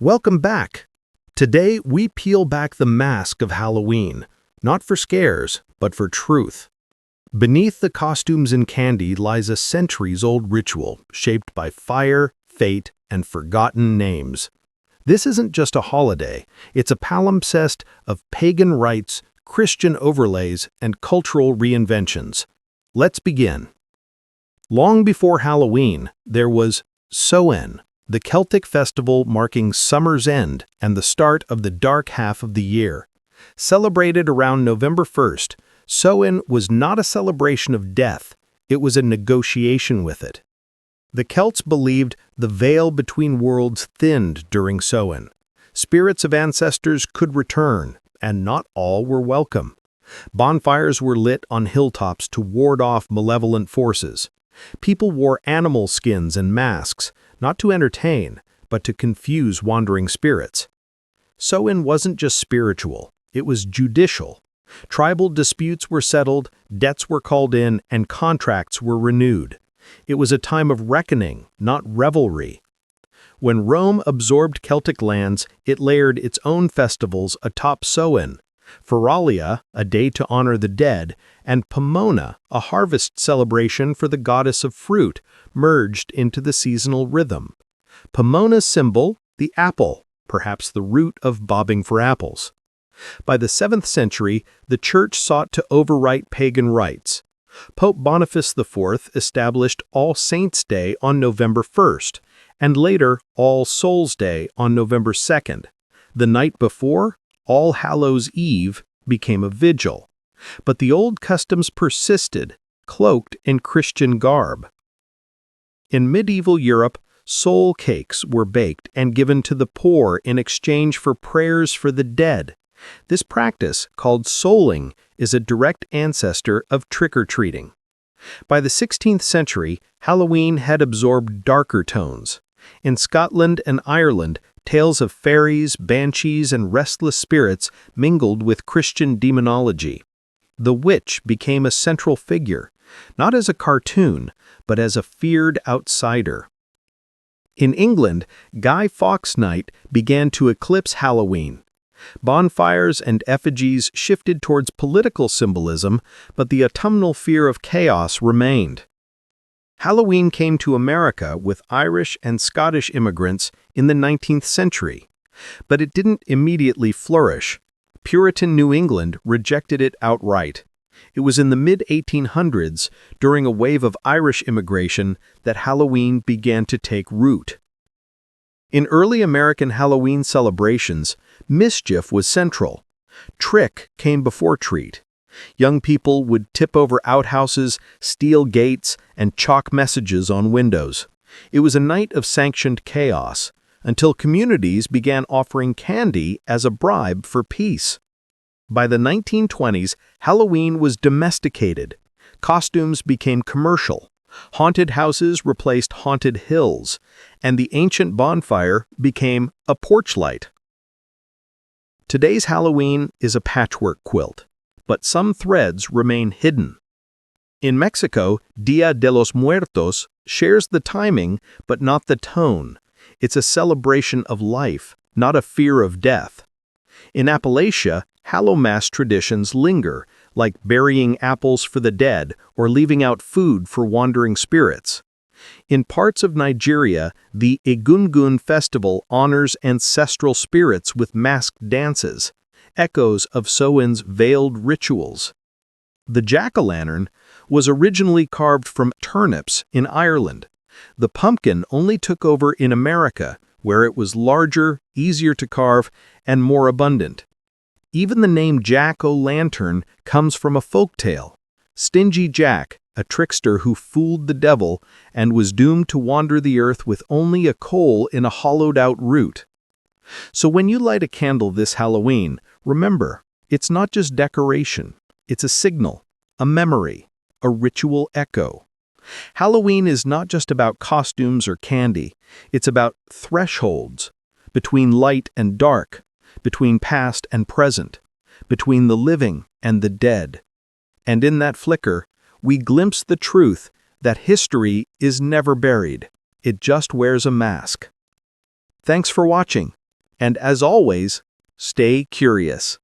Welcome back. Today, we peel back the mask of Halloween, not for scares, but for truth. Beneath the costumes and candy lies a centuries-old ritual shaped by fire, fate, and forgotten names. This isn't just a holiday, it's a palimpsest of pagan rites, Christian overlays, and cultural reinventions. Let's begin. Long before Halloween, there was Samhain, the Celtic festival marking summer's end and the start of the dark half of the year. Celebrated around November 1st, Samhain was not a celebration of death, it was a negotiation with it. The Celts believed the veil between worlds thinned during Samhain. Spirits of ancestors could return, and not all were welcome. Bonfires were lit on hilltops to ward off malevolent forces. People wore animal skins and masks, not to entertain, but to confuse wandering spirits. Samhain wasn't just spiritual, it was judicial. Tribal disputes were settled, debts were called in, and contracts were renewed. It was a time of reckoning, not revelry. When Rome absorbed Celtic lands, it layered its own festivals atop Samhain. Feralia, a day to honor the dead, and Pomona, a harvest celebration for the goddess of fruit, merged into the seasonal rhythm. Pomona's symbol, the apple, perhaps the root of bobbing for apples. By the 7th century, the Church sought to overwrite pagan rites. Pope Boniface IV established All Saints' Day on November 1st, and later All Souls' Day on November 2nd. The night before, All Hallows' Eve, became a vigil. But the old customs persisted, cloaked in Christian garb. In medieval Europe, soul cakes were baked and given to the poor in exchange for prayers for the dead. This practice, called souling, is a direct ancestor of trick-or-treating. By the 16th century, Halloween had absorbed darker tones. In Scotland and Ireland, tales of fairies, banshees, and restless spirits mingled with Christian demonology. The witch became a central figure, not as a cartoon, but as a feared outsider. In England, Fawkes Night began to eclipse Halloween. Bonfires and effigies shifted towards political symbolism, but the autumnal fear of chaos remained. Halloween came to America with Irish and Scottish immigrants in the 19th century, but it didn't immediately flourish. Puritan New England rejected it outright. It was in the mid-1800s, during a wave of Irish immigration, that Halloween began to take root. In early American Halloween celebrations, mischief was central. Trick came before treat. Young people would tip over outhouses, steal gates, and chalk messages on windows. It was a night of sanctioned chaos, until communities began offering candy as a bribe for peace. By the 1920s, Halloween was domesticated. Costumes became commercial. Haunted houses replaced haunted hills, and the ancient bonfire became a porch light. Today's Halloween is a patchwork quilt, but some threads remain hidden. In Mexico, Dia de los Muertos shares the timing but not the tone. It's a celebration of life, not a fear of death. In Appalachia, Hallowmass traditions linger, like burying apples for the dead or leaving out food for wandering spirits. In parts of Nigeria, the Egungun festival honors ancestral spirits with masked dances, echoes of Samhain's veiled rituals. The jack-o'-lantern was originally carved from turnips in Ireland. The pumpkin only took over in America, where it was larger, easier to carve, and more abundant. Even the name Jack-o'-lantern comes from a folktale. Stingy Jack, a trickster who fooled the devil and was doomed to wander the earth with only a coal in a hollowed-out root. So when you light a candle this Halloween, remember, it's not just decoration. It's a signal, a memory, a ritual echo. Halloween is not just about costumes or candy. It's about thresholds, between light and dark, between past and present, between the living and the dead. And in that flicker, we glimpse the truth that history is never buried. It just wears a mask. Thanks for watching. And as always, stay curious.